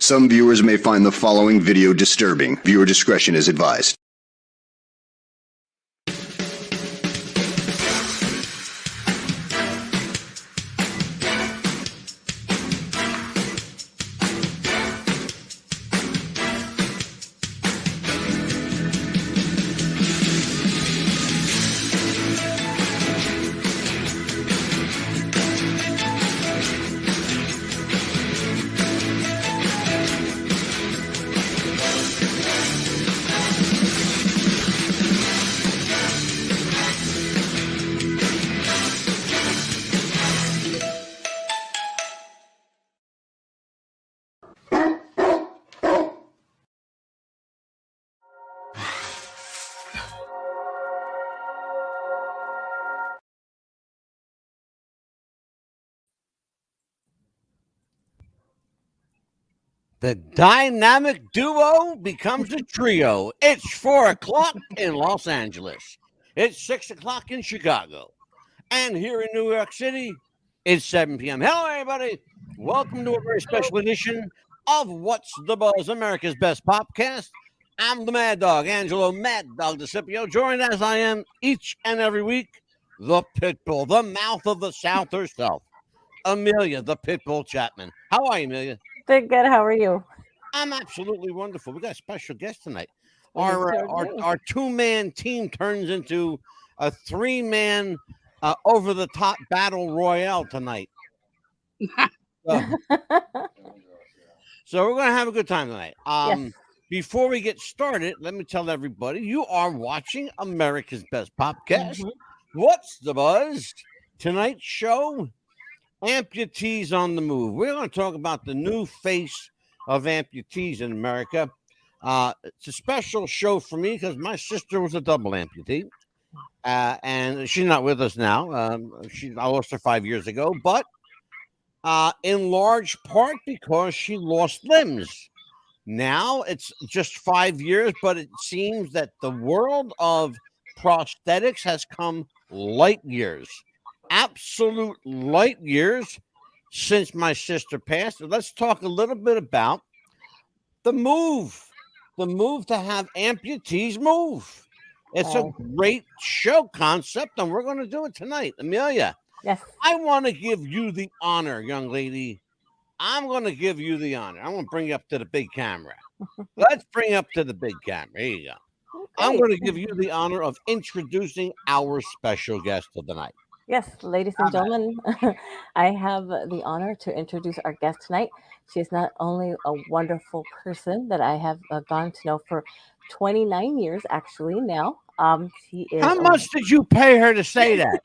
Some viewers may find the following video disturbing. Viewer discretion is advised. The dynamic duo becomes a trio. It's 4 o'clock in Los Angeles. It's 6 o'clock in Chicago. And here in New York City, it's 7 p.m. Hello, everybody. Welcome to a very special edition of What's the Buzz, America's Best Popcast. I'm the Mad Dog, Angelo Mad Dog DeCipio, joined as I am each and every week, the Pitbull, the mouth of the South herself, Amelia, the Pitbull Chapman. How are you, Amelia? Good. How are you? I'm absolutely wonderful. We got a special guest tonight. Our two-man team turns into a three-man over-the-top battle royale tonight. So we're going to have a good time tonight. Yes. Before we get started, let me tell everybody, you are watching America's Best Popcast. Mhm. What's the Buzz? Tonight's show, Amputees on the Move. We're going to talk about the new face of amputees in America. It's a special show for me because my sister was a double amputee, and she's not with us now. I lost her 5 years ago, but in large part because she lost limbs. Now it's just 5 years, but it seems that the world of prosthetics has come light years. Absolute light years since my sister passed. Let's talk a little bit about the move to have amputees move. It's a great show concept, and we're going to do it tonight. Amelia, Yes. I want to give you the honor, young lady. I'm going to give you the honor. I'm going to bring you up to the big camera. Let's bring you up to the big camera. Here you go. Okay. I'm going to give you the honor of introducing our special guest of the night. Yes, ladies and gentlemen, I have the honor to introduce our guest tonight. She is not only a wonderful person that I have gotten to know for 29 years, actually, now. She is. How much did you pay her to say that?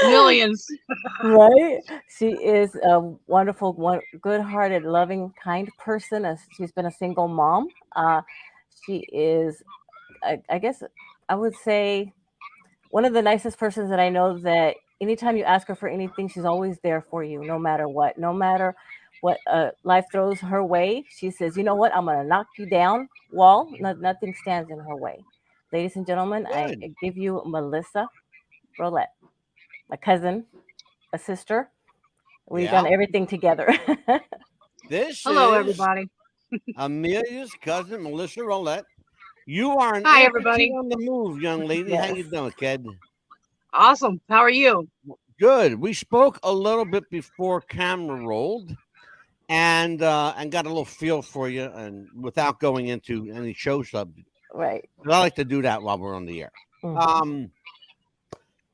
Millions. Right? She is a wonderful, good-hearted, loving, kind person. She's been a single mom. She is, I guess I would say, one of the nicest persons that I know, that anytime you ask her for anything, she's always there for you, no matter what. No matter what life throws her way, she says, you know what, I'm going to knock you down, wall. Nothing stands in her way. Ladies and gentlemen, I give you Melissa Rowlett, my a sister. We've done everything together. Hello, everybody. Amelia's cousin, Melissa Rowlett. You are an Hi, everybody. on the move, young lady. Yes. How you doing, kid? Awesome. How are you? Good. We spoke a little bit before camera rolled, and got a little feel for you, and without going into any show subject. Right. I like to do that while we're on the air. Mhm.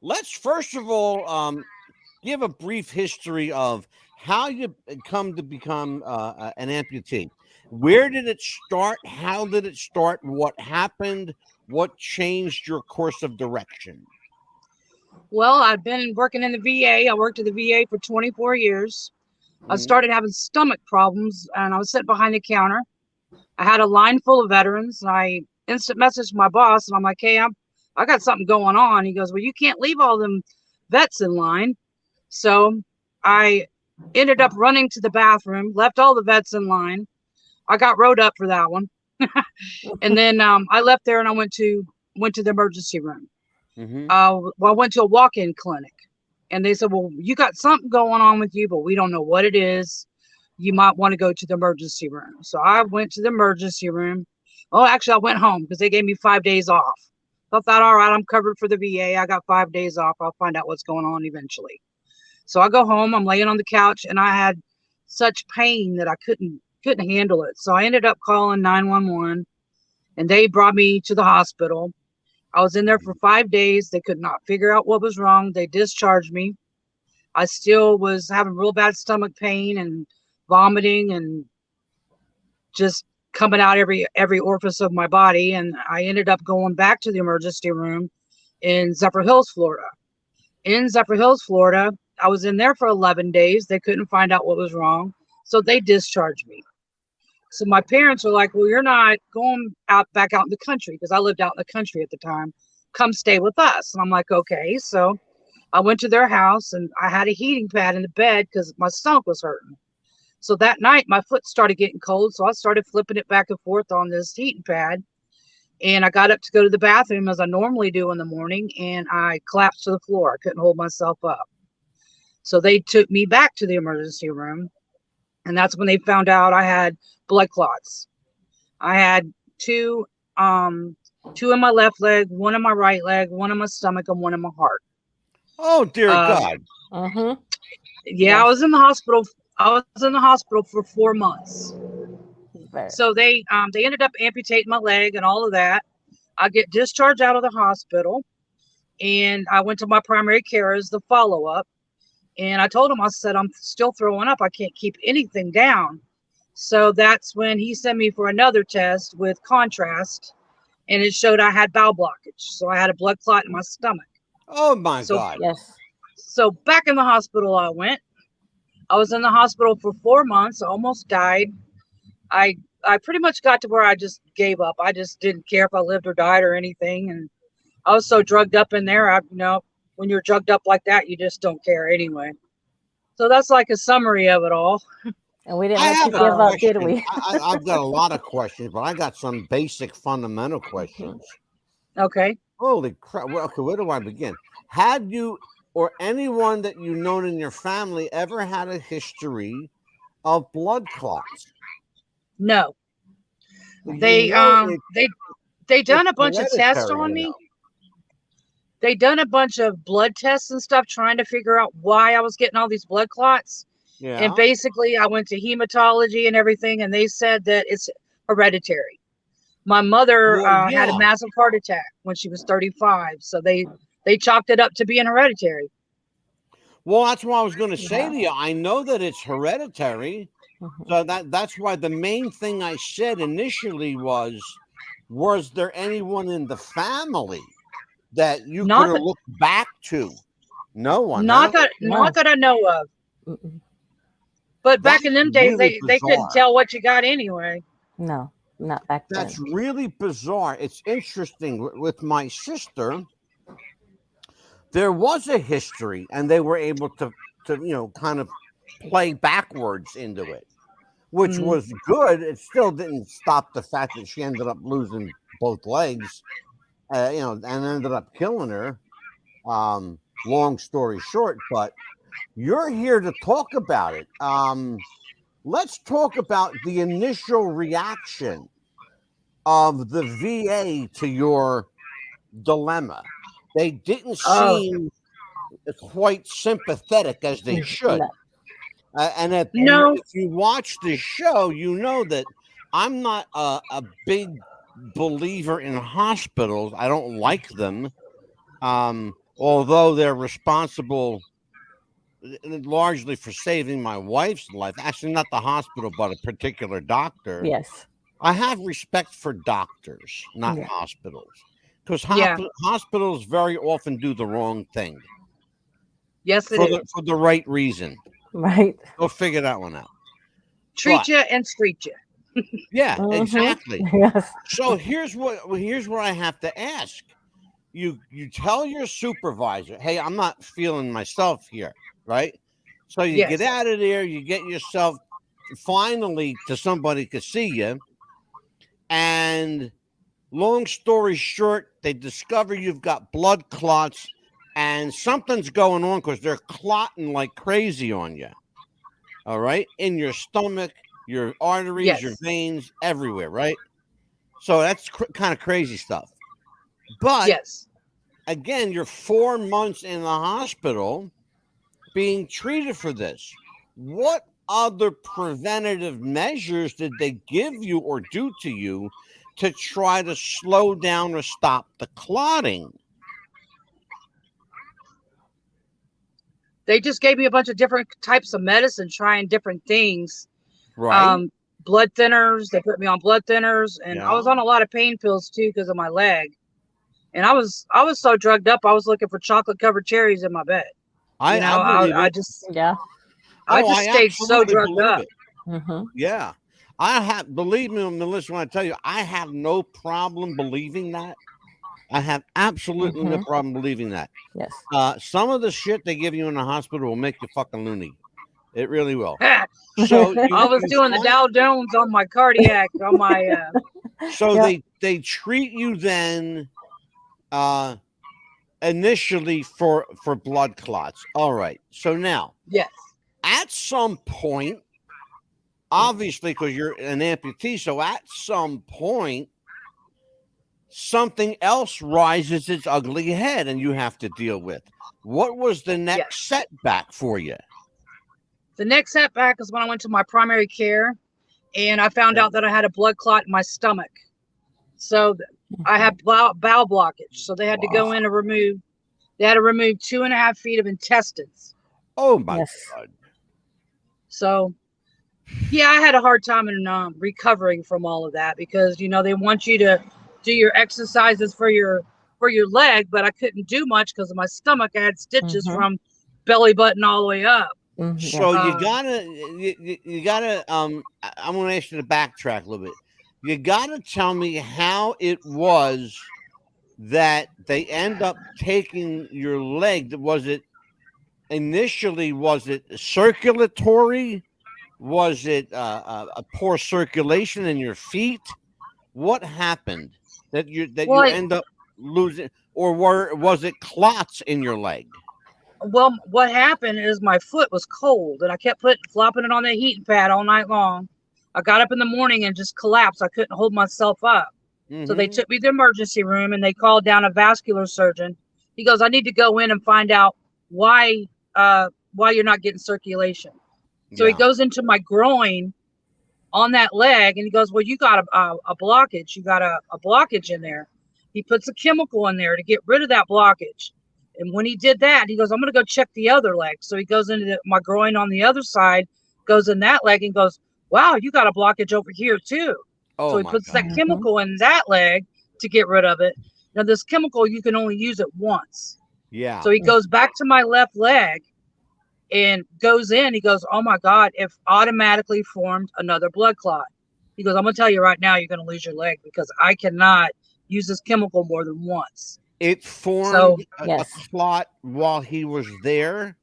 Let's first of all give a brief history of how you come to become an amputee. Where did it start? How did it start? What happened? What changed your course of direction? Well, I've been working in the VA. I worked at the VA for 24 years. I started having stomach problems, and I was sitting behind the counter. I had a line full of veterans. I instant messaged my boss, and I'm like, hey, I got something going on. He goes, well, you can't leave all them vets in line. So I ended up running to the bathroom, left all the vets in line. I got rode up for that one. And then I left there and I went to the emergency room. Well, I went to a walk-in clinic, and they said, well, you got something going on with you, but we don't know what it is. you might want to go to the emergency room. So I went to the emergency room. Oh, actually, I went home because they gave me 5 days off. I thought, all right, I'm covered for the VA. I got 5 days off. I'll find out what's going on eventually. So I go home. I'm laying on the couch, and I had such pain that I couldn't handle it. So I ended up calling 911, and they brought me to the hospital. I was in there for 5 days. They could not figure out what was wrong. They discharged me. I still was having real bad stomach pain and vomiting and just coming out every orifice of my body. And I ended up going back to the emergency room in Zephyr Hills, Florida. In Zephyr Hills, Florida, I was in there for 11 days. They couldn't find out what was wrong. So they discharged me. So my parents were like, well, you're not going back out in the country, because I lived out in the country at the time. Come stay with us. And I'm like, okay. So I went to their house, and I had a heating pad in the bed because my stomach was hurting. So that night, my foot started getting cold. So I started flipping it back and forth on this heating pad. And I got up to go to the bathroom as I normally do in the morning, and I collapsed to the floor. I couldn't hold myself up. So they took me back to the emergency room. And that's when they found out I had blood clots. I had two in my left leg, one in my right leg, one in my stomach, and one in my heart. Oh, dear God. Mm-hmm. Yeah, Yes. I was in the hospital. I was in the hospital for 4 months. So they ended up amputating my leg and all of that. I get discharged out of the hospital, and I went to my primary care as the follow-up. And I told him, I said, I'm still throwing up. I can't keep anything down. So that's when he sent me for another test with contrast, and it showed I had bowel blockage. So I had a blood clot in my stomach. Oh, my God. Yes. So back in the hospital I went. I was in the hospital for 4 months. I almost died. I pretty much got to where I just gave up. I just didn't care if I lived or died or anything. And I was so drugged up in there. When you're drugged up like that, you just don't care anyway. So that's like a summary of it all. And we didn't I let you have give a up, did question. we? I've got a lot of questions, but I got some basic fundamental questions. Okay. Holy crap. Well, okay, where do I begin? Had you or anyone that you known in your family ever had a history of blood clots? No. You They know they done it's a bunch of tests hereditary, on you me. know. They done a bunch of blood tests and stuff trying to figure out why I was getting all these blood clots. Yeah. And basically I went to hematology and everything, and they said that it's hereditary. My mother Well, had a yeah. massive heart attack when she was 35. So they chalked it up to being hereditary. Well, that's what I was going to say Yeah. to you. I know that it's hereditary. Mhm. So that's why the main thing I said initially was there anyone in the family that you Not could have that- looked back to? No one. Not huh? that I know of. Mm-mm. But back That's in them days, really they couldn't bizarre. tell what you got anyway. No, not back then. That's really bizarre. It's interesting. With my sister, there was a history, and they were able to kind of play backwards into it, which Mhm. was good. It still didn't stop the fact that she ended up losing both legs, and ended up killing her. Long story short, but you're here to talk about it. Let's talk about the initial reaction of the VA to your dilemma. They didn't Oh, seem quite sympathetic as they should. No. And if no. you watch the show, you know that I'm not a big believer in hospitals. I don't like them, although they're responsible largely for saving my wife's life. Actually, not the hospital, but a particular doctor. Yes. I have respect for doctors, not Yeah. hospitals, because Yeah. hospitals very often do the wrong thing Yes, it for is. the right reason. Right. Go figure that one out. Treat But you and street you. yeah, Mhm. exactly. Yes. So here's what I have to ask. You tell your supervisor, hey, I'm not feeling myself here, right? So you get Yes. out of there, you get yourself finally to somebody could see you. And long story short, they discover you've got blood clots and something's going on because they're clotting like crazy on you. All right, in your stomach, your arteries, your Yes. veins, everywhere. Right. So that's kind of crazy stuff. But Yes. again, you're 4 months in the hospital being treated for this. What other preventative measures did they give you or do to you to try to slow down or stop the clotting? They just gave me a bunch of different types of medicine, trying different things. Right. Blood thinners. They put me on blood thinners, and I Yeah. was on a lot of pain pills too because of my leg. And I was so drugged up. I was looking for chocolate covered cherries in my bed. I believe I it. just Yeah. I Oh, just I stayed so absolutely drugged believe up. it. Mm-hmm. Yeah. Believe me, Melissa, when I tell you, I have no problem believing that. I have absolutely no Mm-hmm. problem believing that. Yes. Some of the shit they give you in the hospital will make you fucking loony. It really will. So I was you doing the find, Dow Jones on my cardiac on my so Yeah. they treat you then initially for blood clots. All right. So now yes. at some point, obviously because you're an amputee, so at some point something else rises its ugly head and you have to deal with. What was the Yes. next setback for you? The next setback is when I went to my primary care and I found out that I had a blood clot in my stomach. So I had bowel blockage. So they had to go in and remove. They had to remove 2.5 feet of intestines. Oh my Yes. God. So yeah, I had a hard time in recovering from all of that because they want you to do your exercises for your leg, but I couldn't do much because of my stomach. I had stitches Mm-hmm. from belly button all the way up. Mm-hmm. So Yes. you gotta I'm gonna ask you to backtrack a little bit. You gotta tell me how it was that they end up taking your leg. Was it circulatory? Was it a poor circulation in your feet? What happened that you Well, end up losing, or was it clots in your leg? well, what happened is my foot was cold, and I kept flopping it on the heating pad all night long. I got up in the morning and just collapsed. I couldn't hold myself up. So they Mm-hmm. took me to the emergency room and they called down a vascular surgeon. He goes, I need to go in and find out why you're not getting circulation. So he Yeah. goes into my groin on that leg and he goes, well, you got a blockage. You got a blockage in there. He puts a chemical in there to get rid of that blockage. And when he did that, he goes, I'm going to go check the other leg. So he goes into my groin on the other side, goes in that leg and goes, wow, you got a blockage over here too. So Oh he my puts that God. chemical in that leg to get rid of it. Now, this chemical, you can only use it once. Yeah. So he goes back to my left leg and goes in. He goes, oh my God, it automatically formed another blood clot. He goes, I'm going to tell you right now, you're going to lose your leg because I cannot use this chemical more than once. It So formed a Yes. clot while he was there.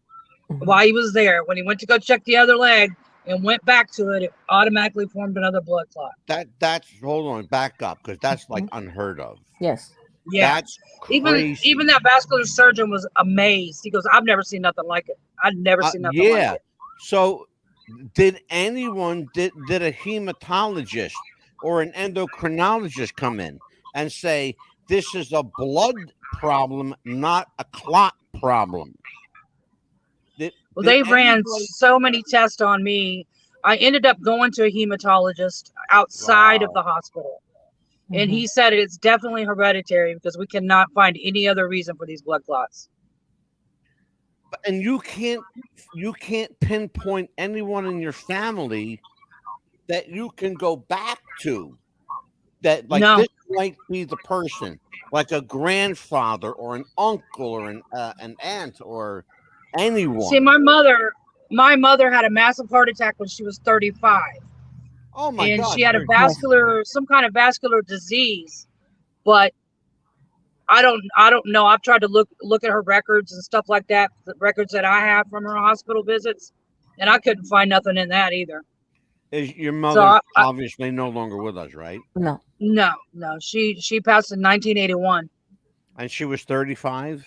while he was there, when he went to go check the other leg and went back to it, it automatically formed another blood clot. That's hold on, back up, because that's like unheard of. Yes. Yeah. That's crazy. Even that vascular surgeon was amazed. He goes, I've never seen nothing like it. I've never seen nothing like Yeah. it. So did anyone did a hematologist or an endocrinologist come in and say this is a blood problem, not a clot problem? Well, they ran anybody- so many tests on me. I ended up going to a hematologist outside of the hospital. And he said it's definitely hereditary because we cannot find any other reason for these blood clots. And you can't pinpoint anyone in your family that you can go back to that like No. this might be the person, like a grandfather or an uncle or an aunt or anyone. See, my mother had a massive heart attack when she was 35. Oh my and God! she had a some kind of vascular disease, but I don't know. I've tried to look at her records and stuff like that, the records that I have from her hospital visits, and I couldn't find nothing in that either. Is your mother So obviously no longer with us, right? No. No. She passed in 1981. And she was 35.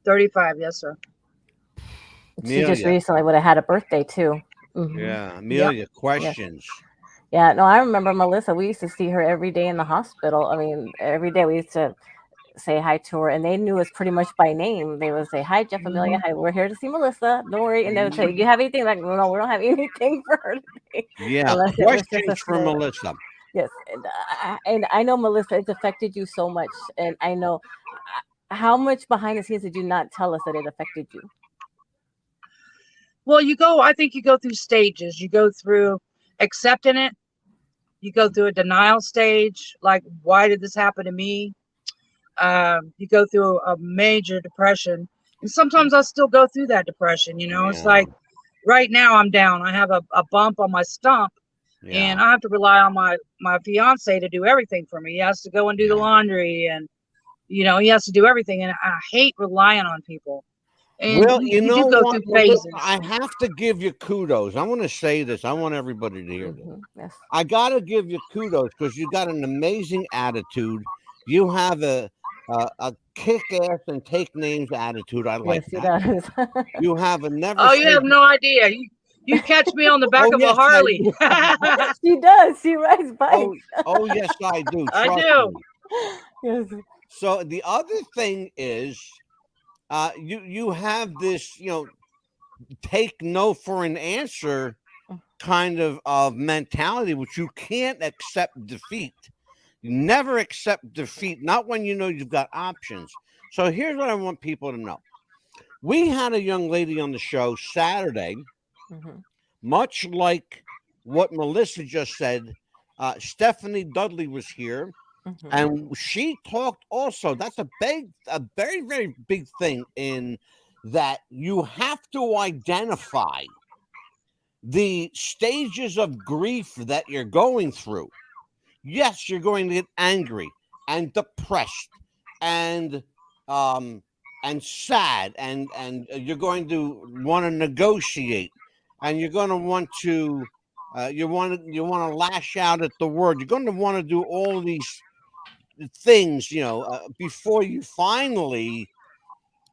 35, yes, sir. She just recently would have had a birthday too. Yeah, Amelia, Yes. questions. Yeah, no, I remember Melissa. We used to see her every day in the hospital. I mean, every day we used to say hi to her, and they knew us pretty much by name. They would say, "Hi, Jeff, Amelia. Hi, we're here to see Melissa. Don't worry." And they would say, "You have anything?" Like, no, we don't have anything for her today, Yeah, unless it was just a questions for snow. Melissa. Yes, and I know, Melissa, it's affected you so much, and I know how much behind the scenes did you not tell us that it affected you? Well, I think you go through stages. You go through accepting it. You go through a denial stage. Like, why did this happen to me? You go through a major depression. And sometimes I still go through that depression. It's Yeah, like right now I'm down. I have a bump on my stump, yeah, and I have to rely on my fiance to do everything for me. He has to go and do the yeah. laundry, and he has to do everything. And I hate relying on people. And Well, you you do know go what, through Melissa? phases. I have to give you kudos. I want to say this. I want everybody to hear this. Yes. I got to give you kudos because you got an amazing attitude. You have a kick ass and take names attitude. I like Yes, he that. does. You have a never Oh, you say. have no idea. You catch me on the back Oh of a yes, I Harley. do. She does. She rides bikes. Oh yes, I do. I Trust do. me. Yes. So the other thing is, you have this, take no for an answer kind of mentality, which you can't accept defeat. You never accept defeat, not when you know you've got options. So here's what I want people to know. We had a young lady on the show Saturday, much like what Melissa just said. Stephanie Dudley was here, and she talked also. That's a very, very big thing in that you have to identify the stages of grief that you're going through. Yes, you're going to get angry and depressed and sad, and you're going to want to negotiate, and you're going to want to you want to lash out at the word. You're going to want to do all of these things, before you finally,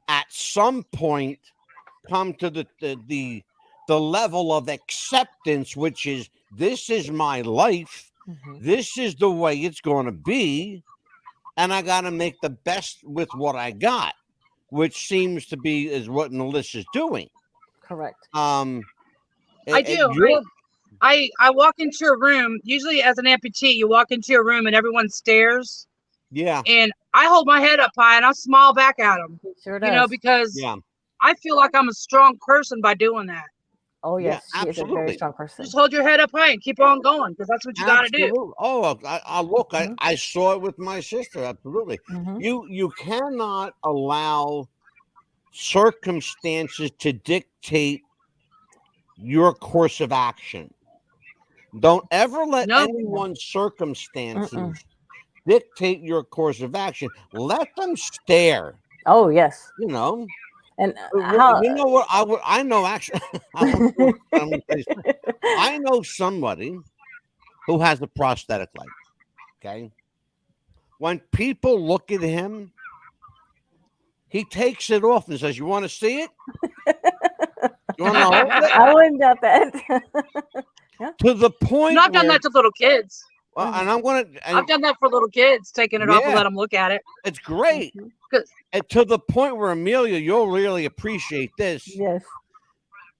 at some point, come to the level of acceptance, which is, this is my life. This is the way it's going to be, and I got to make the best with what I got, which seems to be is what Melissa's doing. Correct. I do. I walk into a room, usually as an amputee, you walk into a room and everyone stares. Yeah. And I hold my head up high and I smile back at them. Sure does. Because I feel like I'm a strong person by doing that. Oh, yes. Yeah, she is a very strong person. Just hold your head up high and keep on going, because that's what you got to do. Oh, I saw it with my sister. Absolutely. You cannot allow circumstances to dictate your course of action. Don't ever let anyone's circumstances dictate your course of action. Let them stare. Oh, yes. And how, you know what? I know actually. I know somebody who has a prosthetic leg. Okay. When people look at him, he takes it off and says, "You want to see it? You want to hold it?" I wouldn't doubt that. To the point. I've done that to little kids. Well, and I've done that for little kids, taking it off and let them look at it. It's great. And to the point where, Amelia, you'll really appreciate this. Yes.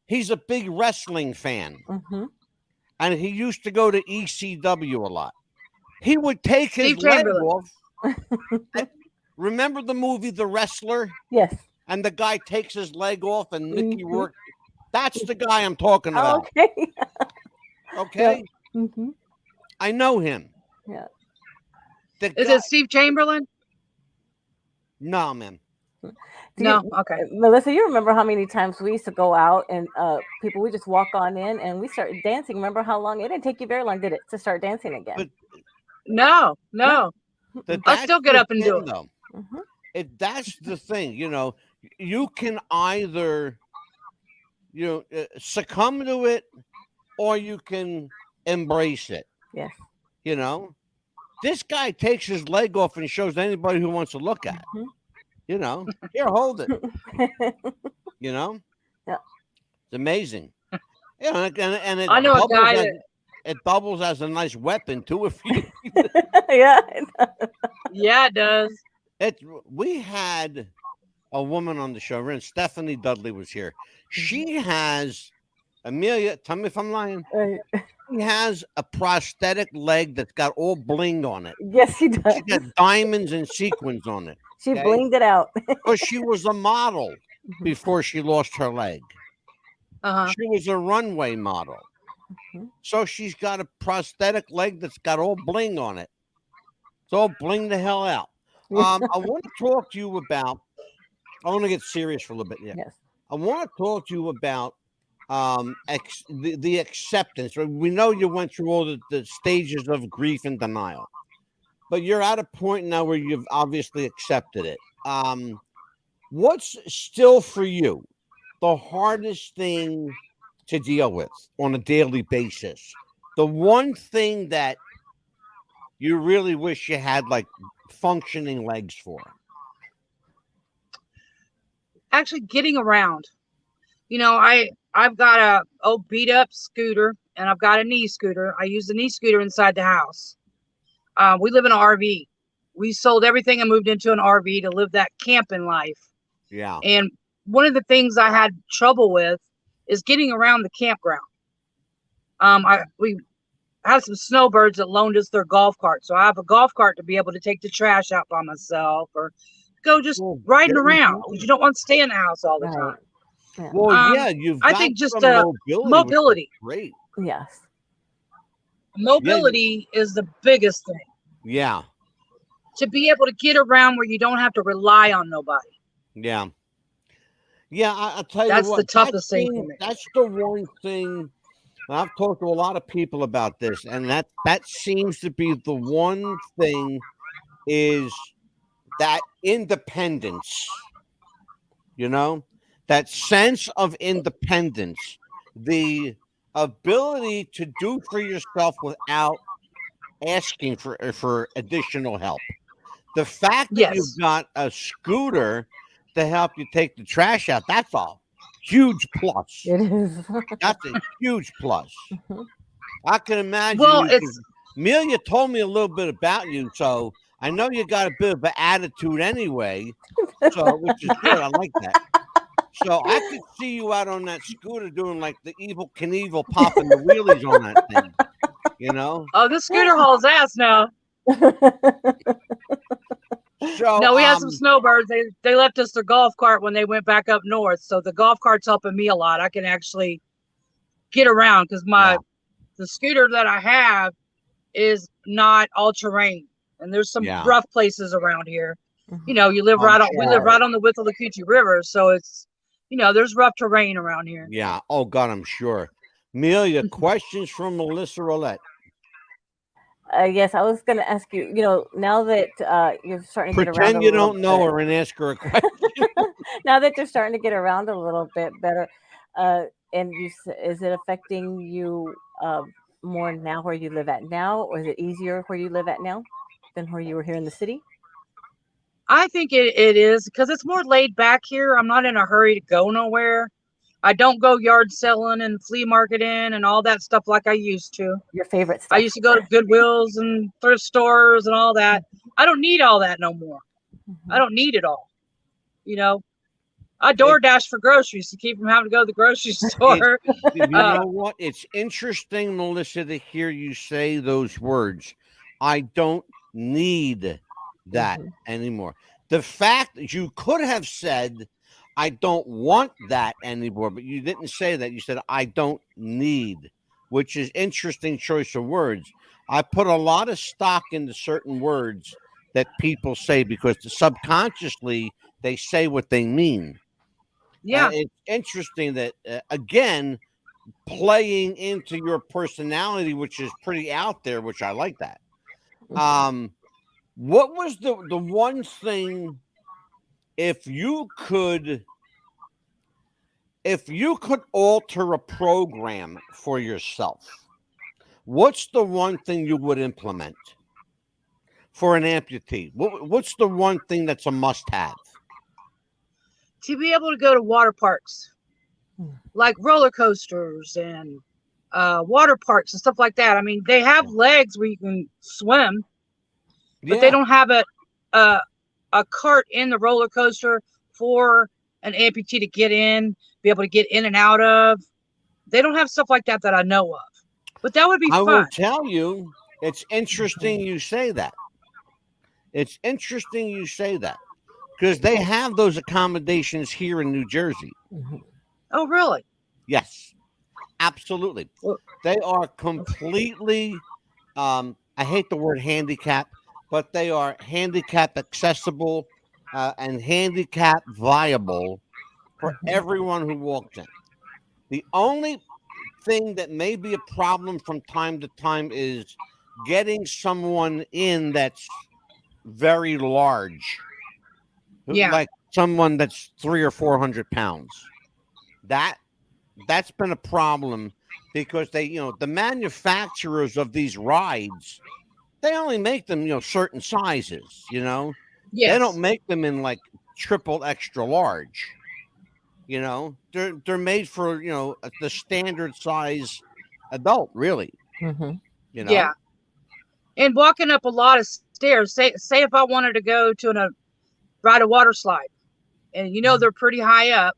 He's a big wrestling fan. And he used to go to ECW a lot. He would take his leg off. Remember the movie The Wrestler? Yes. And the guy takes his leg off and Mickey Rourke. That's the guy I'm talking about. Okay. Okay? I know him. Yeah. Is it Steve Chamberlain? No, man. No, okay. Melissa, you remember how many times we used to go out and we just walk on in and we started dancing. Remember how long? It didn't take you very long, did it, to start dancing again? But, no. I still get up and do it. Though. That's the thing. You can either, succumb to it or you can embrace it. Yes. This guy takes his leg off and shows anybody who wants to look at it. Here, hold it. Yeah. It's amazing. Yeah, and I know a guy that. it doubles as a nice weapon too. If you, Yeah. Yeah, it does. we had a woman on the show, and Stephanie Dudley was here. She has Amelia. Tell me if I'm lying. She has a prosthetic leg that's got all bling on it. Yes, she does. She got diamonds and sequins on it. She blinged it out. Because she was a model before she lost her leg. She was a runway model. So she's got a prosthetic leg that's got all bling on it. It's all bling the hell out. I want to talk to you about, I want to get serious for a little bit here. Yes. I want to talk to you about the acceptance. We know you went through all the stages of grief and denial, but you're at a point now where you've obviously accepted it. What's still for you the hardest thing to deal with on a daily basis? The one thing that you really wish you had like functioning legs for? Actually getting around. You know, I've got a old beat up scooter and I've got a knee scooter. I use the knee scooter inside the house. We live in an RV. We sold everything and moved into an RV to live that camping life. Yeah. And one of the things I had trouble with is getting around the campground. We have some snowbirds that loaned us their golf cart. So I have a golf cart to be able to take the trash out by myself or go just riding around because you don't want to stay in the house all the time. Yeah. Well, yeah, you've got I think just mobility. Great. Yes. Mobility is the biggest thing. Yeah. To be able to get around where you don't have to rely on nobody. Yeah. Yeah, I'll tell you that's what. The toughest thing for me. That's the one thing. I've talked to a lot of people about this, and that seems to be the one thing is that independence. You know, that sense of independence, the ability to do for yourself without asking for additional help. The fact that you've got a scooter to help you take the trash out, that's a huge plus. It is. That's a huge plus. I can imagine. Well, Amelia told me a little bit about you, so I know you got a bit of an attitude anyway, so which is good. I like that. So I could see you out on that scooter doing like the Evil Knievel, popping the wheelies on that thing. You know? Oh, this scooter hauls ass now. So no, we had some snowbirds. They left us their golf cart when they went back up north. So the golf cart's helping me a lot. I can actually get around because the scooter that I have is not all terrain, and there's some rough places around here. You know, we live right on the Withlacoochee River, so it's there's rough terrain around here. Yeah. Oh God, I'm sure. Amelia, questions from Melissa Rowlett. Yes, I was going to ask you, now that you're starting to get around. Pretend you don't know her and ask her a question. Now that you're starting to get around a little bit better, and is it affecting you more now where you live at now, or is it easier where you live at now than where you were here in the city? I think it is because it's more laid back here. I'm not in a hurry to go nowhere. I don't go yard selling and flea marketing and all that stuff like I used to. Your favorite stuff. I used to go to Goodwills and thrift stores and all that. I don't need all that no more. I don't need it all. I DoorDash for groceries to keep from having to go to the grocery store. You know what? It's interesting, Melissa, to hear you say those words. I don't need that anymore. The fact that you could have said, I don't want that anymore, but you didn't say that. You said, I don't need, which is interesting choice of words. I put a lot of stock into certain words that people say because subconsciously they say what they mean. Yeah. It's interesting that, again, playing into your personality, which is pretty out there, which I like that. What was the one thing, if you could alter a program for yourself, what's the one thing you would implement for an amputee? What's the one thing that's a must-have? To be able to go to water parks. like roller coasters and water parks and stuff like that. I mean, they have legs where you can swim, but they don't have a cart in the roller coaster for an amputee to get in, be able to get in and out of. They don't have stuff like that I know of. But that would be fun. I will tell you, it's interesting you say that. It's interesting you say that, because they have those accommodations here in New Jersey. Oh, really? Yes, absolutely. They are completely, I hate the word handicap, but they are handicap accessible and handicap viable for everyone who walks in. The only thing that may be a problem from time to time is getting someone in that's very large. Like someone that's 300 or 400 pounds. That's been a problem, because they, the manufacturers of these rides, they only make them, certain sizes, Yes. They don't make them in like triple extra large. They're made for, the standard size adult, really. Yeah. And walking up a lot of stairs, say if I wanted to go to ride a water slide, and they're pretty high up,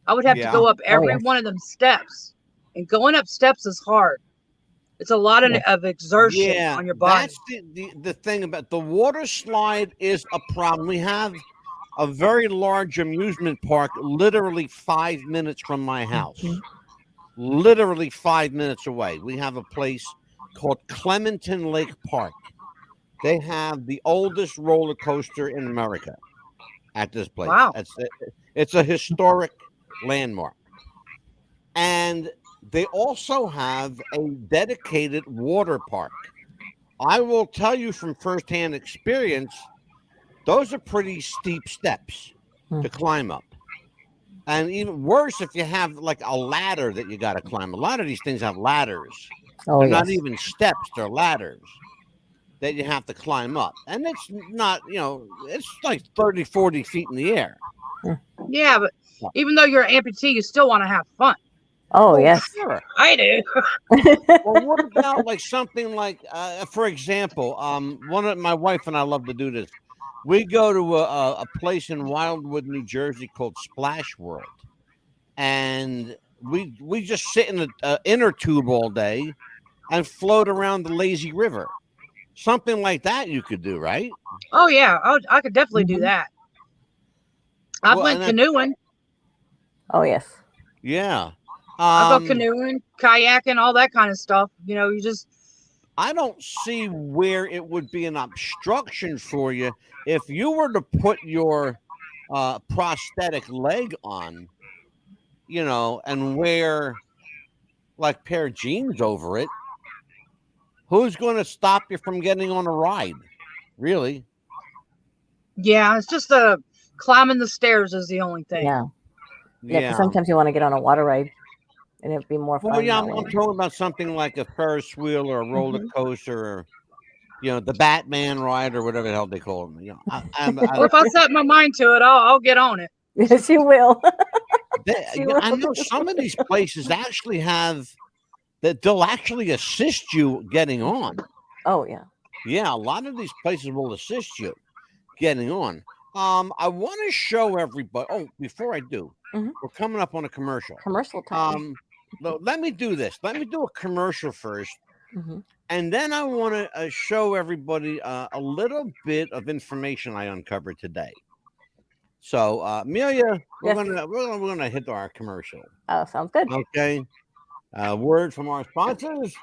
I would have to go up every one of them steps, and going up steps is hard. It's a lot of exertion on your body. That's the thing about the water slide is a problem. We have a very large amusement park literally 5 minutes from my house. Literally 5 minutes away. We have a place called Clementon Lake Park. They have the oldest roller coaster in America at this place. Wow. It's a historic landmark. And they also have a dedicated water park. I will tell you from firsthand experience, those are pretty steep steps to climb up. And even worse if you have like a ladder that you got to climb. A lot of these things have ladders. They're not even steps, they're ladders that you have to climb up. And it's not, it's like 30, 40 feet in the air. Yeah, but even though you're an amputee, you still want to have fun. Oh, yes. Sure. I do. Well, what about like something like, for example, my wife and I love to do this. We go to a place in Wildwood, New Jersey called Splash World. And we just sit in the inner tube all day and float around the lazy river. Something like that you could do, right? Oh, yeah. I could definitely do that. I went canoeing. Oh, yes. Yeah. I go canoeing, kayaking, all that kind of stuff. You just... I don't see where it would be an obstruction for you if you were to put your prosthetic leg on, and wear like a pair of jeans over it. Who's going to stop you from getting on a ride? Really? Yeah, it's just climbing the stairs is the only thing. Yeah. Because sometimes you want to get on a water ride, and it'd be more fun. Well, yeah, I'm talking about something like a Ferris wheel or a roller coaster, or the Batman ride or whatever the hell they call them. Well, if I set my mind to it, I'll get on it. Yes, you will. I know some of these places actually have that they'll actually assist you getting on. Oh, yeah. Yeah, a lot of these places will assist you getting on. I want to show everybody. Oh, before I do, we're coming up on a commercial. Commercial time. Let me do this. Let me do a commercial first. And then I want to show everybody a little bit of information I uncovered today. So, Amelia, we're gonna hit our commercial. Oh, sounds good. Okay. Word from our sponsors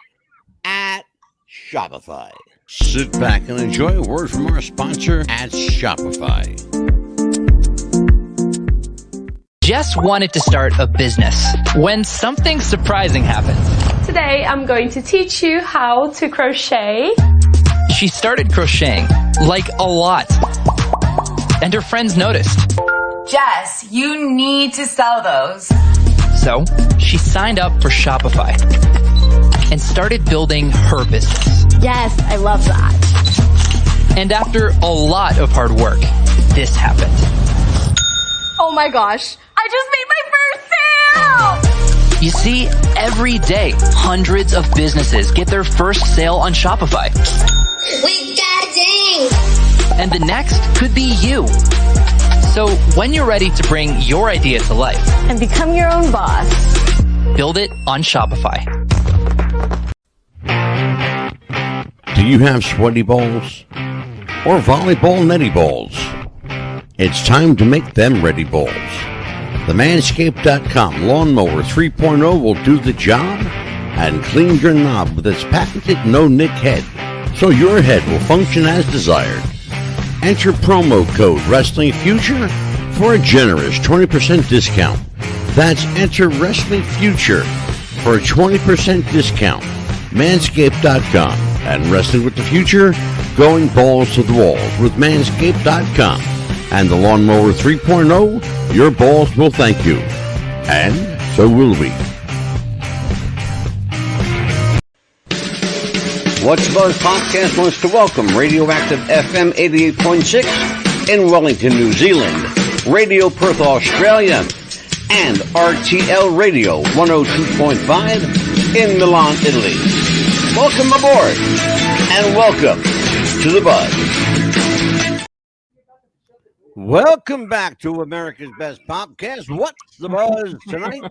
at Shopify. Sit back and enjoy a word from our sponsor at Shopify. Jess wanted to start a business when something surprising happened. Today, I'm going to teach you how to crochet. She started crocheting, like a lot. And her friends noticed. Jess, you need to sell those. So she signed up for Shopify and started building her business. Yes, I love that. And after a lot of hard work, this happened. Oh my gosh, I just made my first sale! You see, every day, hundreds of businesses get their first sale on Shopify. We got a ding! And the next could be you. So when you're ready to bring your idea to life And become your own boss. build it on Shopify. Do you have sweaty balls or volleyball netty balls? It's time to make them ready balls. The Manscaped.com Lawnmower 3.0 will do the job and clean your knob with its patented no-nick head, so your head will function as desired. Enter promo code Wrestling Future for a generous 20% discount. That's enter Wrestling Future for a 20% discount. Manscaped.com and Wrestling with the Future, going balls to the walls with Manscaped.com and the Lawnmower 3.0. Your balls will thank you, and so will we. What's Buzz Podcast wants to welcome Radioactive FM 88.6 in Wellington, New Zealand, Radio Perth, Australia, and RTL Radio 102.5 in Milan, Italy. Welcome aboard, and welcome to the Buzz. Welcome back to America's Best Podcast. What's the Buzz tonight?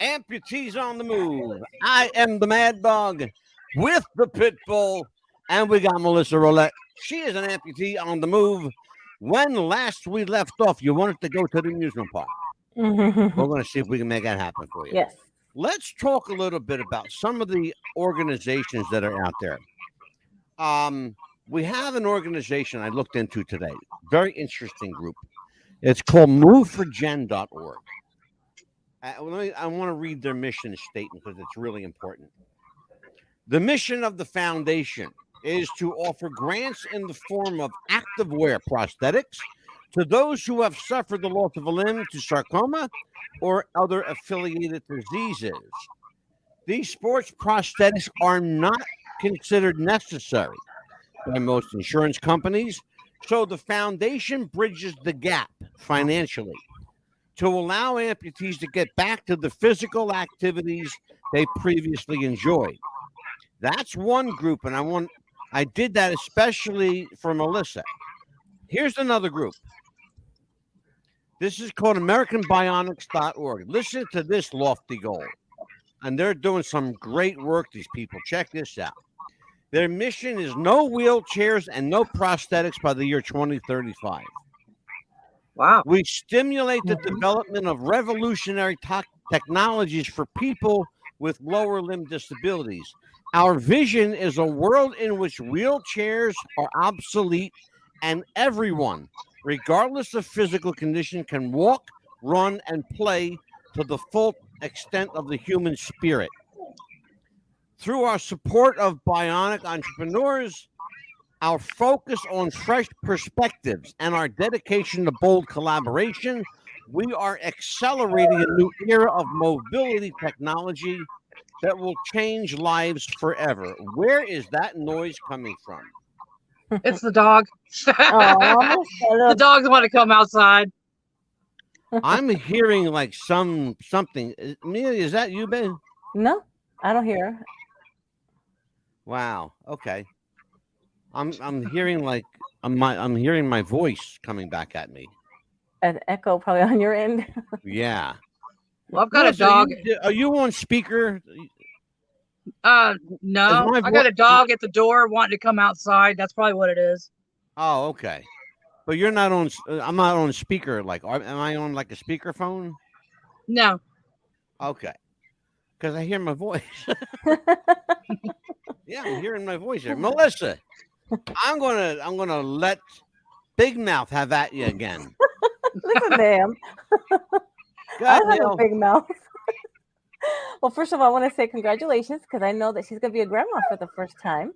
Amputees on the move. I am the Mad Dog with the Pit Bull, and we got Melissa Rowlett. She is an amputee on the move. When last we left off, you wanted to go to the amusement park. We're going to see if we can make that happen for you. Yes. Let's talk a little bit about some of the organizations that are out there. We have an organization I looked into today. Very interesting group. It's called moveforjenn.org. I want to read their mission statement because it's really important. The mission of the foundation is to offer grants in the form of active wear prosthetics to those who have suffered the loss of a limb to sarcoma or other affiliated diseases. These sports prosthetics are not considered necessary by most insurance companies, so the foundation bridges the gap financially to allow amputees to get back to the physical activities they previously enjoyed. That's one group, and I did that especially for Melissa. Here's another group. This is called AmericanBionics.org. Listen to this lofty goal. And they're doing some great work, these people. Check this out. Their mission is no wheelchairs and no prosthetics by the year 2035. Wow. We stimulate the development of revolutionary technologies for people with lower limb disabilities. Our vision is a world in which wheelchairs are obsolete and everyone, regardless of physical condition, can walk, run, and play to the full extent of the human spirit. Through our support of bionic entrepreneurs, our focus on fresh perspectives, and our dedication to bold collaboration, we are accelerating a new era of mobility technology that will change lives forever. Where is that noise coming from? It's the dog. Oh, The dogs want to come outside. I'm hearing like something. Amelia, is that you, Ben? no, I don't hear. Wow. Okay. I'm hearing like I'm hearing my voice coming back at me. An echo probably on your end. Yeah. Well, I've got a Melissa, dog. Are you on speaker? No, Is my I got a dog at the door wanting to come outside. That's probably what it is. Oh, okay. But you're not on. I'm not on speaker. Like, am I on like a speakerphone? No. Okay. Because I hear my voice. Yeah, I'm hearing my voice here. Melissa, I'm gonna let Big Mouth have at you again. Listen to him. I don't have a big mouth. Well, first of all, I want to say congratulations because I know that she's going to be a grandma for the first time.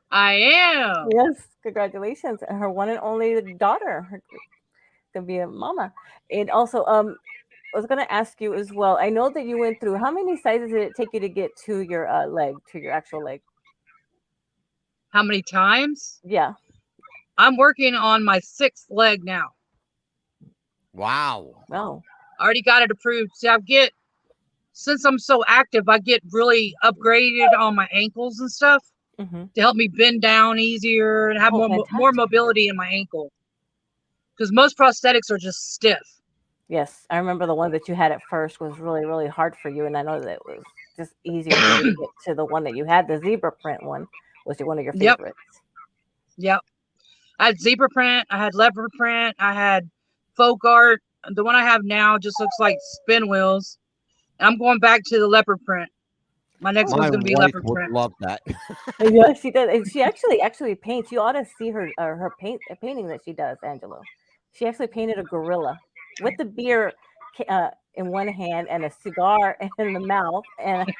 I am. Yes, congratulations. Her one and only daughter going to be a mama. And also, I was going to ask you as well. I know that you went through, how many sizes did it take you to get to your leg, to your actual leg? How many times? Yeah. I'm working on my 6th leg now. Wow. Oh. I already got it approved. See, I get since I'm so active, I get really upgraded on my ankles and stuff to help me bend down easier and have more mobility in my ankle. Because most prosthetics are just stiff. Yes, I remember the one that you had at first was really, really hard for you, and I know that it was just easier for you to get to the one that you had. The zebra print one was one of your favorites. Yep. I had zebra print. I had leopard print. I had folk art. The one I have now just looks like spin wheels. And I'm going back to the leopard print. My next one's going to be leopard print. Love that. Yeah, she does. And she actually paints. You ought to see her painting that she does, Angelo. She actually painted a gorilla with the beer in one hand and a cigar in the mouth. And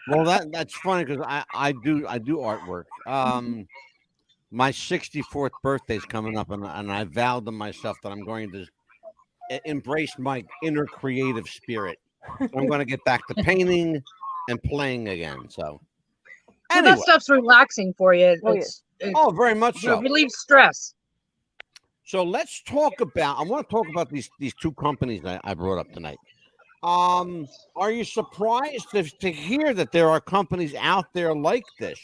well, that's funny because I do artwork. My 64th birthday is coming up, and I vowed to myself that I'm going to embrace my inner creative spirit. So I'm going to get back to painting and playing again. So anyway. That stuff's relaxing for you. Very much so. It relieves stress. So let's talk about. I want to talk about these two companies that I brought up tonight. Are you surprised to hear that there are companies out there like this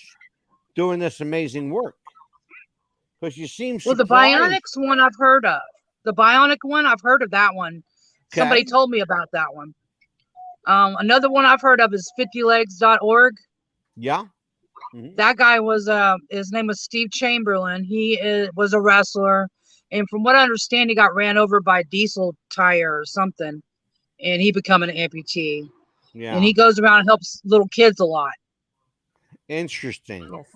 doing this amazing work? Because you seem surprised. Well, the bionics one I've heard of. The bionic one, I've heard of that one. Okay. Somebody told me about that one. Another one I've heard of is 50legs.org. Yeah. That guy was his name was Steve Chamberlain. He was a wrestler, and from what I understand, he got ran over by a diesel tire or something, and he became an amputee. Yeah. And he goes around and helps little kids a lot. Interesting. Yes.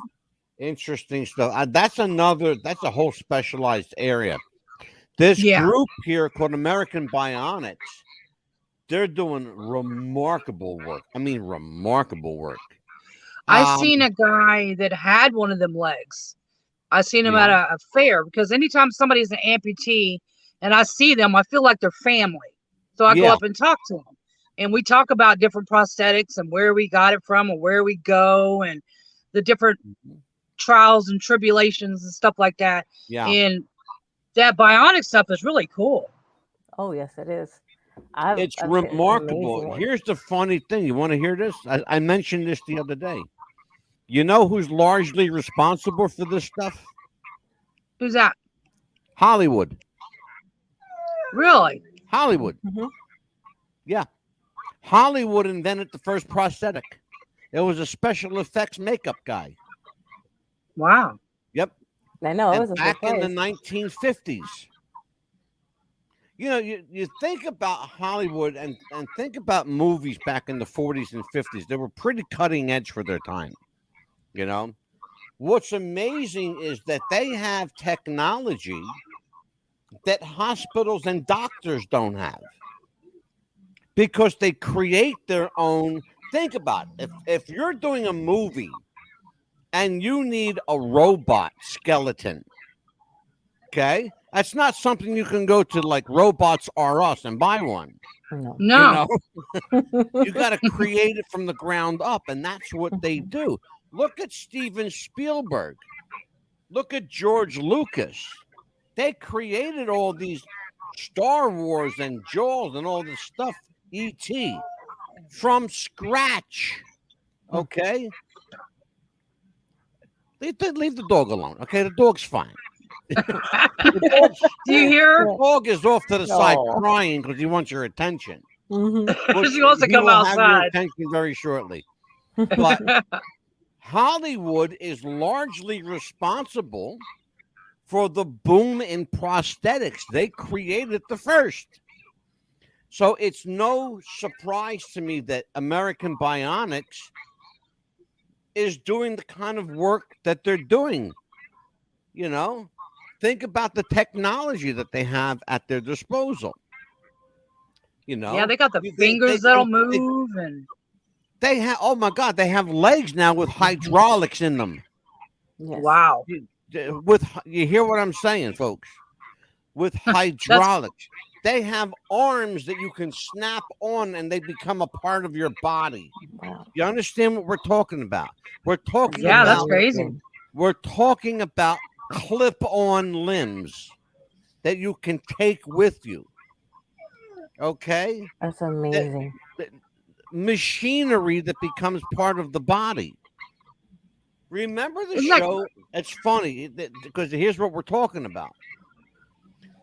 Interesting stuff. That's a whole specialized area. This group here called American Bionics, they're doing remarkable work. I mean, remarkable work. I seen a guy that had one of them legs. I seen him at a fair, because anytime somebody's an amputee and I see them, I feel like they're family. So I go up and talk to them, and we talk about different prosthetics and where we got it from and where we go and the different trials and tribulations and stuff like that. Yeah. And that bionic stuff is really cool. Oh, yes, it is. It's remarkable. Here's the funny thing. You want to hear this? I mentioned this the other day. You know who's largely responsible for this stuff? Who's that? Hollywood. Really? Hollywood. Yeah. Hollywood invented the first prosthetic. It was a special effects makeup guy. Wow. Yep. I know. It was back in the 1950s. You know, you think about Hollywood and think about movies back in the 40s and 50s. They were pretty cutting edge for their time. You know, what's amazing is that they have technology that hospitals and doctors don't have, because they create their own. Think about it. If you're doing a movie and you need a robot skeleton, okay, that's not something you can go to like Robots R Us and buy one. No. You know? You got to create it from the ground up, and that's what they do. Look at Steven Spielberg. Look at George Lucas. They created all these Star Wars and Jaws and all this stuff, E.T., from scratch. Okay? Leave the dog alone. Okay? The dog's fine. Do you hear? The dog is off to the side crying because he wants your attention. He wants to come outside. Have your attention very shortly. But Hollywood is largely responsible for the boom in prosthetics. They created the first. So it's no surprise to me that American Bionics is doing the kind of work that they're doing. You know, think about the technology that they have at their disposal. You know, yeah, they got the fingers that'll move, and they have. Oh my God, they have legs now with hydraulics in them. Yes. Wow. You hear what I'm saying, folks? With hydraulics, they have arms that you can snap on, and they become a part of your body. Wow. You understand what we're talking about? We're talking. Yeah, about, that's crazy. We're talking about clip-on limbs that you can take with you. Okay, that's amazing. machinery that becomes part of the body. Remember the Isn't show? It's funny because here's what we're talking about.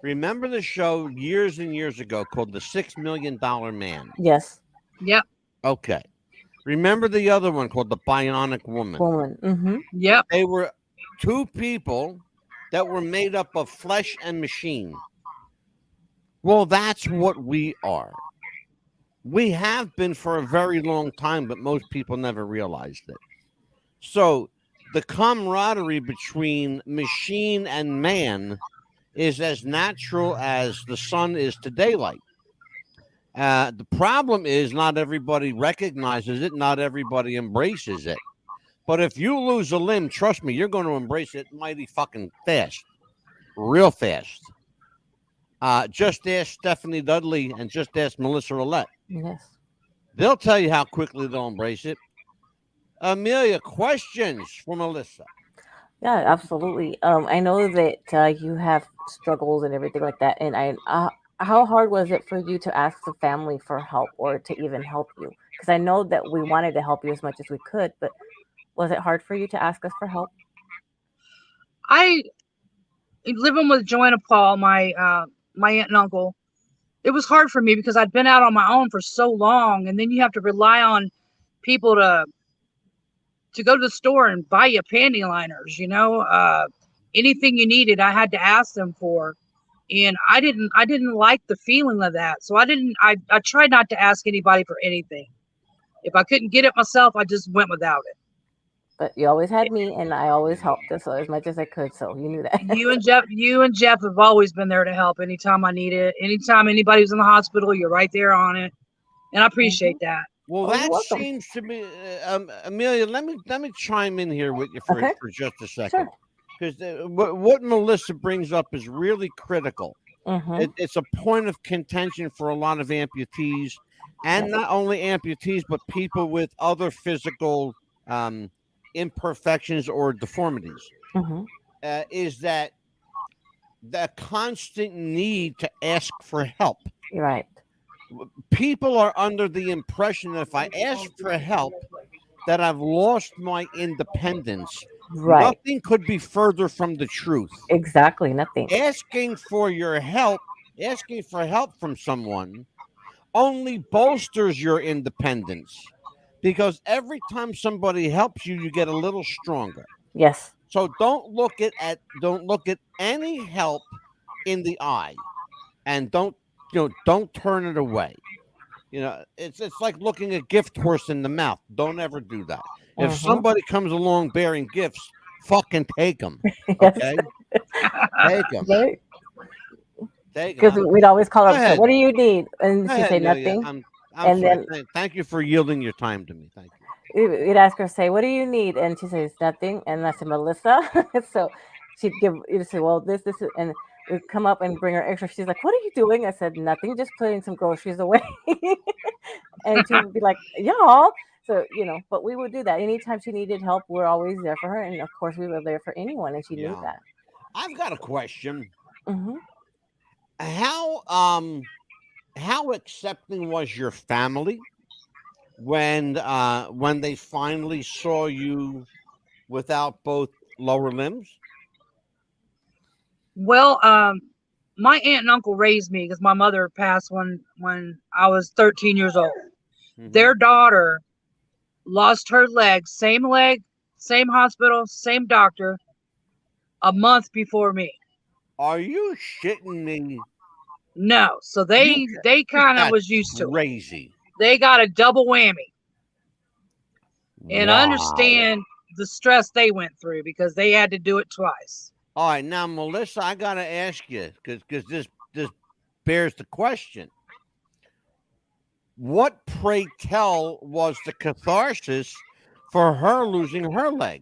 Remember the show years and years ago called The $6 Million Man? Yes. Yep. Okay. Remember the other one called The Bionic Woman? Woman. Mm-hmm. Yep. They were two people that were made up of flesh and machine. Well, that's what we are. We have been for a very long time, but most people never realized it. So the camaraderie between machine and man is as natural as the sun is to daylight. The problem is not everybody recognizes it, not everybody embraces it. But if you lose a limb, trust me, you're going to embrace it mighty fucking fast, real fast. Just ask Stephanie Dudley and just ask Melissa Rowlett. Yes. They'll tell you how quickly they'll embrace it. Amelia, questions for Melissa? Yeah, absolutely. I know that you have struggles and everything like that. And how hard was it for you to ask the family for help or to even help you? Because I know that we wanted to help you as much as we could, but was it hard for you to ask us for help? I living with Joanna Paul, my aunt and uncle. It was hard for me because I'd been out on my own for so long, and then you have to rely on people to go to the store and buy you panty liners, anything you needed, I had to ask them for. And I didn't like the feeling of that. So I tried not to ask anybody for anything. If I couldn't get it myself, I just went without it. But you always had me, and I always helped us as much as I could. So you knew that. You and Jeff have always been there to help anytime I need it. Anytime anybody was in the hospital, you're right there on it. And I appreciate that. Well, that seems to be Amelia. Let me chime in here with you for just a second, because what Melissa brings up is really critical. It's a point of contention for a lot of amputees, and not only amputees, but people with other physical imperfections or deformities. Is that the constant need to ask for help? Right. People are under the impression that if I ask for help, that I've lost my independence. Right. Nothing could be further from the truth. Exactly. Nothing. Asking for help from someone only bolsters your independence, because every time somebody helps you, you get a little stronger. Yes. So don't look at any help in the eye, and don't turn it away. It's like looking a gift horse in the mouth. Don't ever do that. If somebody comes along bearing gifts, fucking take them. Okay, take them. Right. Because we'd always call her. So what do you need? And she'd say nothing. I'm sorry. Thank you for yielding your time to me. Thank you. We'd ask her, say, what do you need? And she says nothing. And I said, Melissa. So she'd say, well, this, and we'd come up and bring her extra. She's like, what are you doing? I said, nothing, just putting some groceries away. And she would be like, y'all. So, but we would do that. Anytime she needed help, we're always there for her. And of course, we were there for anyone. And she knew that. I've got a question. Mm-hmm. How accepting was your family when they finally saw you without both lower limbs? Well, my aunt and uncle raised me because my mother passed when I was 13 years old. Their daughter lost her leg, same hospital, same doctor, a month before me. Are you shitting me? No. So they kind of was used to crazy. They got a double whammy. And I understand the stress they went through because they had to do it twice. All right, now Melissa, I gotta ask you because this bears the question. What, pray tell, was the catharsis for her losing her leg?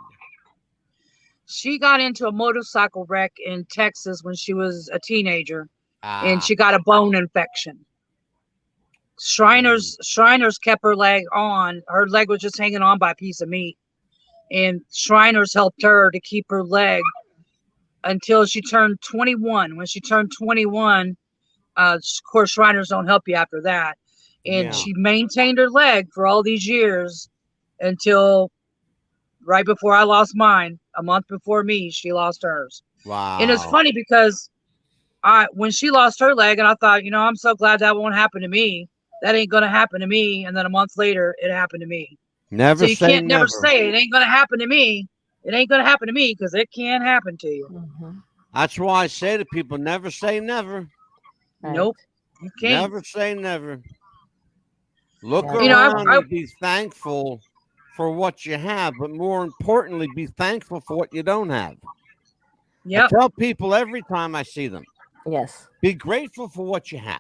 She got into a motorcycle wreck in Texas when she was a teenager, and she got a bone infection. Shriners kept her leg on. Her leg was just hanging on by a piece of meat, and Shriners helped her to keep her leg until she turned 21. When she turned 21, of course, Shriners don't help you after that. And Yeah. she maintained her leg for all these years until right before I lost mine. A month before me, she lost hers. Wow. And it's funny because when she lost her leg, and I thought, I'm so glad that won't happen to me. That ain't gonna happen to me. And then a month later, it happened to me. Never So you say can't never say it ain't gonna happen to me. It ain't gonna happen to me because it can happen to you. Mm-hmm. That's why I say to people, never say never. Right. Nope, you can't. Never say never. Look Yeah, around I and be thankful for what you have, but more importantly, be thankful for what you don't have. I yep. tell people every time I see them, Yes. be grateful for what you have,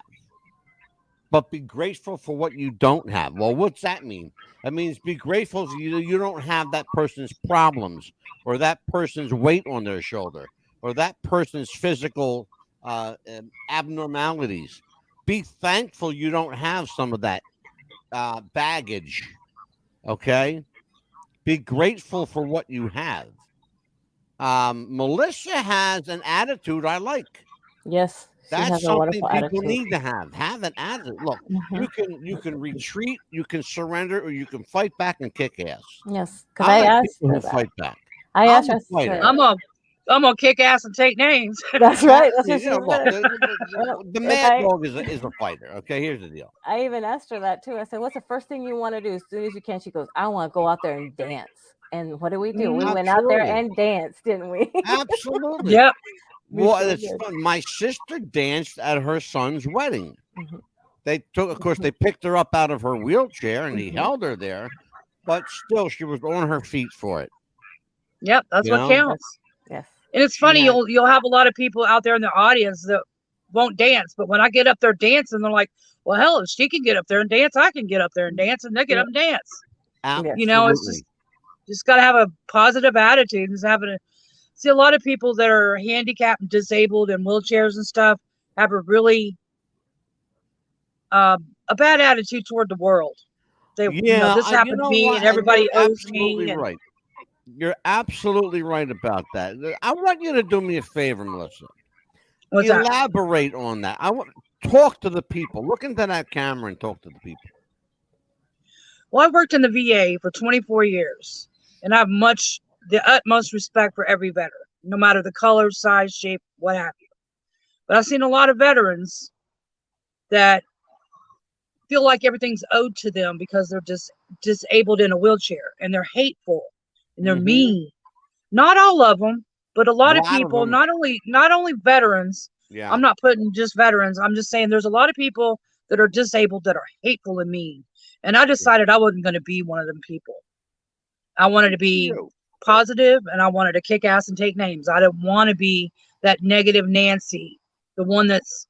but be grateful for what you don't have. Well, what's that mean? That means be grateful you don't have that person's problems or that person's weight on their shoulder or that person's physical abnormalities. Be thankful you don't have some of that baggage. Okay. Be grateful for what you have. Melissa has an attitude I like. Yes. She That's has a something wonderful people attitude. need to have. Have an attitude. Look, Mm-hmm. you can retreat, you can surrender, or you can fight back and kick ass. Yes, because I I like asked people her who that. fight back. I I'm asked a her. fighter. I'm gonna kick ass and take names. That's right. That's what You she know, look, said. the If mad dog is a fighter. Okay, here's the deal. I even asked her that too. I said, "What's the first thing you want to do as soon as you can?" She goes, "I want to go out there and dance." And what did we do? We went out there Absolutely. and danced, didn't we? Absolutely. Yep. Well, sure it's did. fun. My sister danced at her son's wedding. Mhm. They took, of course, they picked her up out of her wheelchair and he Mhm. held her there, but still, she was on her feet for it. Yep. That's You what know, counts. Yes. And it's she funny, had, you'll have a lot of people out there in the audience that won't dance, but when I get up there dancing, they're like, "Well, hell, if she can get up there and dance, I can get up there and dance," and they get up and dance. Yes. absolutely. It's just got to have a positive attitude. And see a lot of people that are handicapped and disabled in wheelchairs and stuff have a really a bad attitude toward the world. Yeah, This you happened to know me what? and And you're everybody owes absolutely me, and right. You're absolutely right about that. I want you to do me a favor, Melissa. what's that? Elaborate on that. I want talk to the people. Look into that camera and talk to the people. Well, I worked in the VA for 24 years, and I have the utmost respect for every veteran, no matter the color, size, shape, what have you. But I've seen a lot of veterans that feel like everything's owed to them because they're just disabled in a wheelchair, and they're hateful and they're mean. Not all of them, but a lot of Lot of people. them. Not only veterans. Yeah. I'm not putting just veterans. I'm just saying there's a lot of people that are disabled that are hateful and mean. And I decided I wasn't going to be one of them people. I wanted to be positive, and I wanted to kick ass and take names. I didn't want to be that negative Nancy, the one that's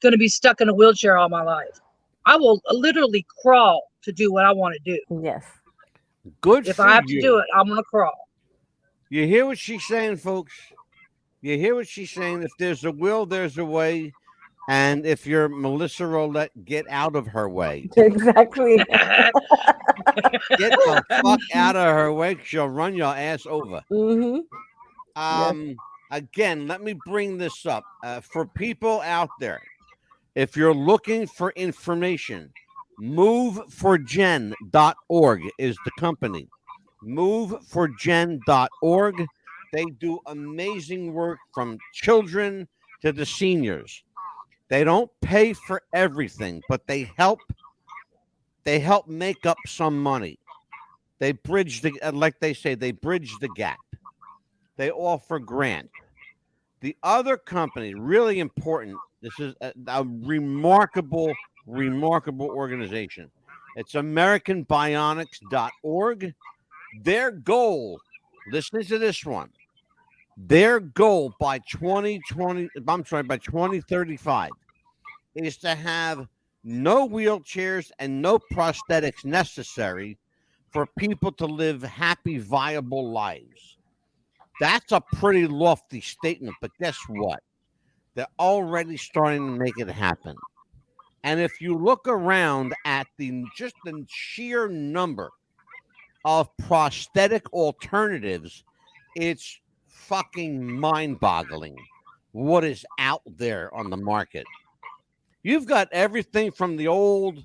going to be stuck in a wheelchair all my life. I will literally crawl to do what I want to do. Yes. Good If for I have to do you. it, I'm going to crawl. You hear what she's saying, folks? You hear what she's saying? If there's a will, there's a way. And if you're Melissa Rowlett, get out of her way. Exactly. Get the fuck out of her way. She'll run your ass over. Mm-hmm. Again, let me bring this up for people out there. If you're looking for information, moveforjenn.org is the company. Moveforjenn.org. They do amazing work from children to the seniors. They don't pay for everything, but they help make up some money. They bridge like they say, they bridge the gap. They offer grant. The other company, really important. This is a remarkable organization. It's AmericanBionics.org. Their goal, listen to this one. Their goal by 2035 is to have no wheelchairs and no prosthetics necessary for people to live happy, viable lives. That's a pretty lofty statement, but guess what? They're already starting to make it happen. And if you look around at the sheer number of prosthetic alternatives, it's fucking mind-boggling what is out there on the market. You've got everything from the old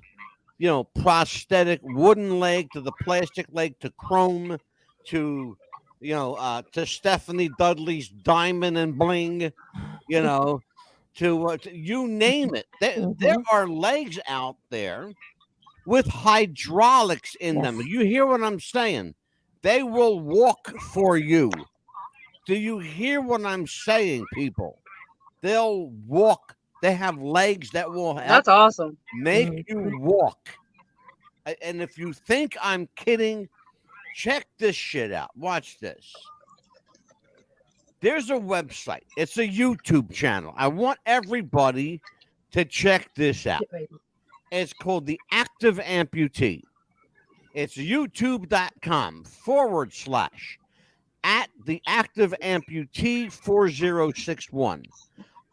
prosthetic wooden leg to the plastic leg to chrome to, to Stephanie Dudley's diamond and bling, to you name it. There are legs out there with hydraulics in them. You hear what I'm saying? They will walk for you. Do you hear what I'm saying, people? They'll walk. They have legs that will help That's awesome. make you walk. And if you think I'm kidding, check this shit out. Watch this. There's a website. It's a YouTube channel. I want everybody to check this out. It's called the Active Amputee. It's youtube.com/ at the Active Amputee 4061.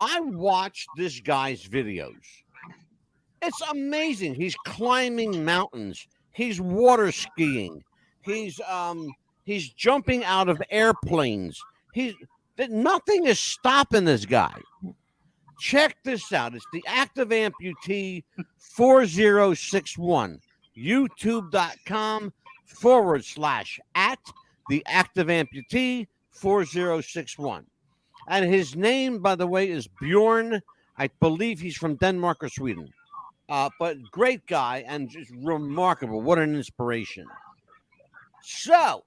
I watched this guy's videos. It's amazing. He's climbing mountains. He's water skiing. He's jumping out of airplanes. Nothing is stopping this guy. Check this out. It's the Active Amputee 4061. youtube.com/ at the Active Amputee 4061. And his name, by the way, is Bjorn. I believe he's from Denmark or Sweden. But great guy and just remarkable. What an inspiration. So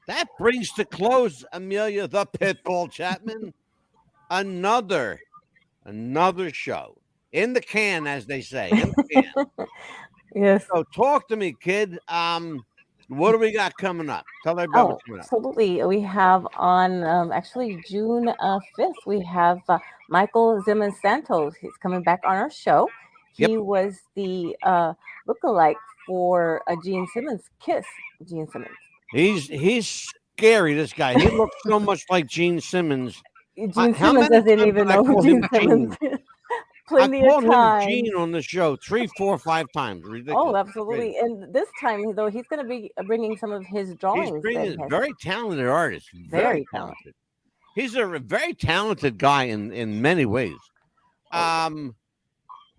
that brings to close, Amelia the Pitbull Chapman, another show in the can, as they say. In the can. Yes. So talk to me, kid. What do we got coming up? Tell everybody what's coming up. Absolutely. We have on actually June 5th, we have Michael Zimmons Santos. He's coming back on our show. He was the lookalike for Gene Simmons' Kiss. Gene Simmons. He's scary, this guy. He looks so much like Gene Simmons. Gene Simmons doesn't even know who Gene Simmons is. Plenty I called of time. him Gene on the show 3, 4, 5 times. Ridiculous. Oh, absolutely. And this time, though, he's going to be bringing some of his drawings. He's bringing a very talented artist. Very talented. He's a very talented guy in many ways. What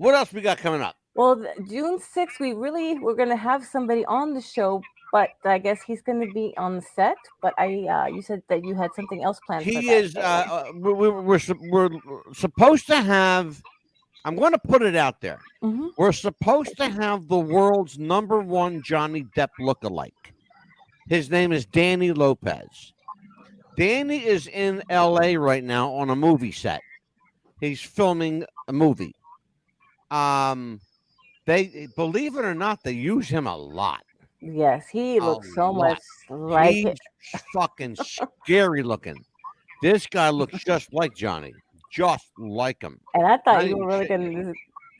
else we got coming up? Well, June 6th, we're going to have somebody on the show, but I guess he's going to be on the set. But you said that you had something else planned. He is. We're supposed to have. I'm going to put it out there. Mm-hmm. We're supposed to have the world's #1 Johnny Depp lookalike. His name is Danny Lopez. Danny is in LA right now on a movie set. He's filming a movie. They, believe it or not, they use him a lot. Yes, he looks so much like He's fucking scary looking. This guy looks just like Johnny. Just like him. And I thought you were really gonna.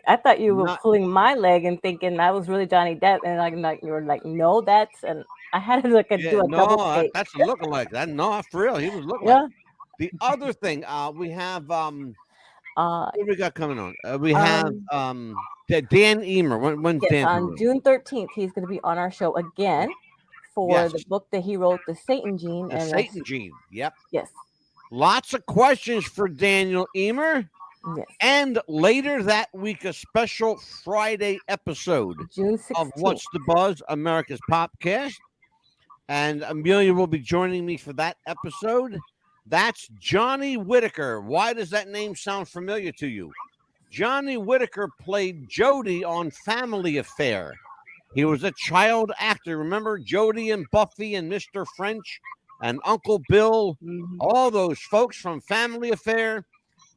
I thought you were pulling my leg and thinking that was really Johnny Depp, and like you were like, no, that's. And I had to do a double take. That's a lookalike. That no, for real, he was looking. Yeah. Like. The other thing, we have what do we got coming on? We have Dan Emer. When's Dan? On June 13th, he's going to be on our show again for the book that he wrote, The Satan Gene. The Satan Gene. Yep. Yes. Lots of questions for Daniel Emer. Yes. And later that week, a special Friday episode June 16th. Of What's the Buzz, America's Popcast. And Amelia will be joining me for that episode. That's Johnny Whitaker. Why does that name sound familiar to you? Johnny Whitaker played Jody on Family Affair. He was a child actor. Remember Jody and Buffy and Mr. French and Uncle Bill? Mm-hmm. All those folks from Family Affair.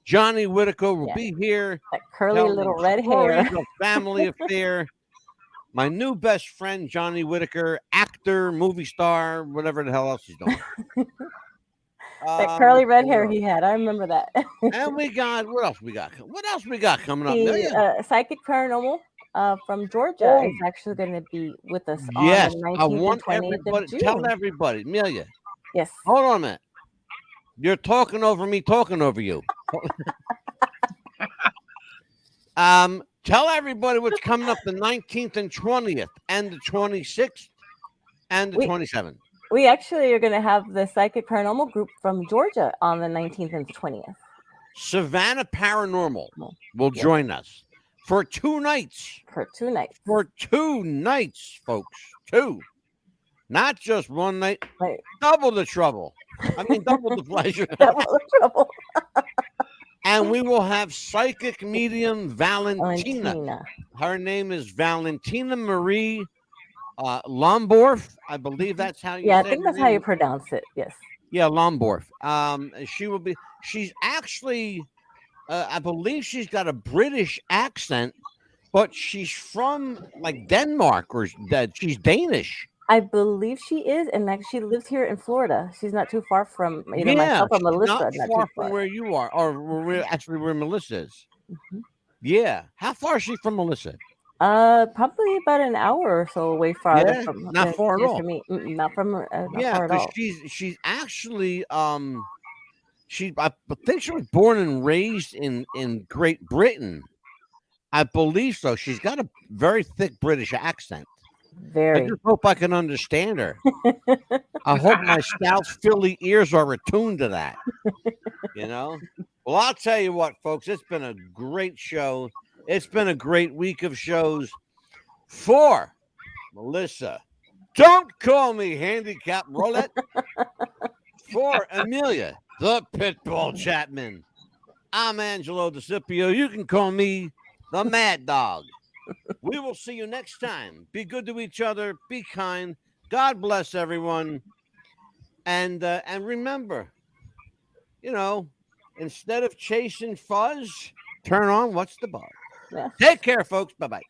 Johnny Whitaker will be here. That curly little red hair. Family Affair. My new best friend, Johnny Whitaker, actor, movie star, whatever the hell else he's doing. That curly red hair he had. I remember that. And we got, what else we got? What else we got coming up? The Psychic Paranormal from Georgia is actually going to be with us on the 19th and 20th of June. Tell everybody. Amelia. Yes. Hold on a minute. You're talking over me, talking over you. Tell everybody what's coming up the 19th and 20th and the 26th and the 27th. We actually are going to have the Psychic Paranormal group from Georgia on the 19th and 20th. Savannah Paranormal will join us. for 2 nights. For 2 nights. For 2 nights, folks. 2. Not just 1 night. Right. Double the trouble. I mean, double the pleasure. Double the trouble. And we will have psychic medium Valentina. Valentina. Her name is Valentina Marie Lomborf. I believe that's how you say Yeah, I her think that's name. how you pronounce it. Yes. Yeah, Lomborf. She's actually, I believe she's got a British accent, but she's from like Denmark, or that she's Danish. I believe she is, and like she lives here in Florida. She's not too far from either myself or she's Melissa. not far from where you are, or where Melissa is. Mm-hmm. Yeah. How far is she from Melissa? Probably about an hour or so away farther Yeah, from not far at all. from me. Not from not Yeah, far at all. because she's actually I think she was born and raised in Great Britain. I believe so. She's got a very thick British accent. I Very. just hope I can understand her. I hope my South Philly ears are attuned to that. You know? Well, I'll tell you what, folks, it's been a great show. It's been a great week of shows for Melissa. Don't call me Handicap Rowlett. For Amelia, the Pitbull Chapman. I'm Angelo DeCipio. You can call me the Mad Dog. We will see you next time. Be good to each other. Be kind. God bless everyone. And remember, instead of chasing fuzz, turn on what's the buzz. Yeah. Take care, folks. Bye-bye.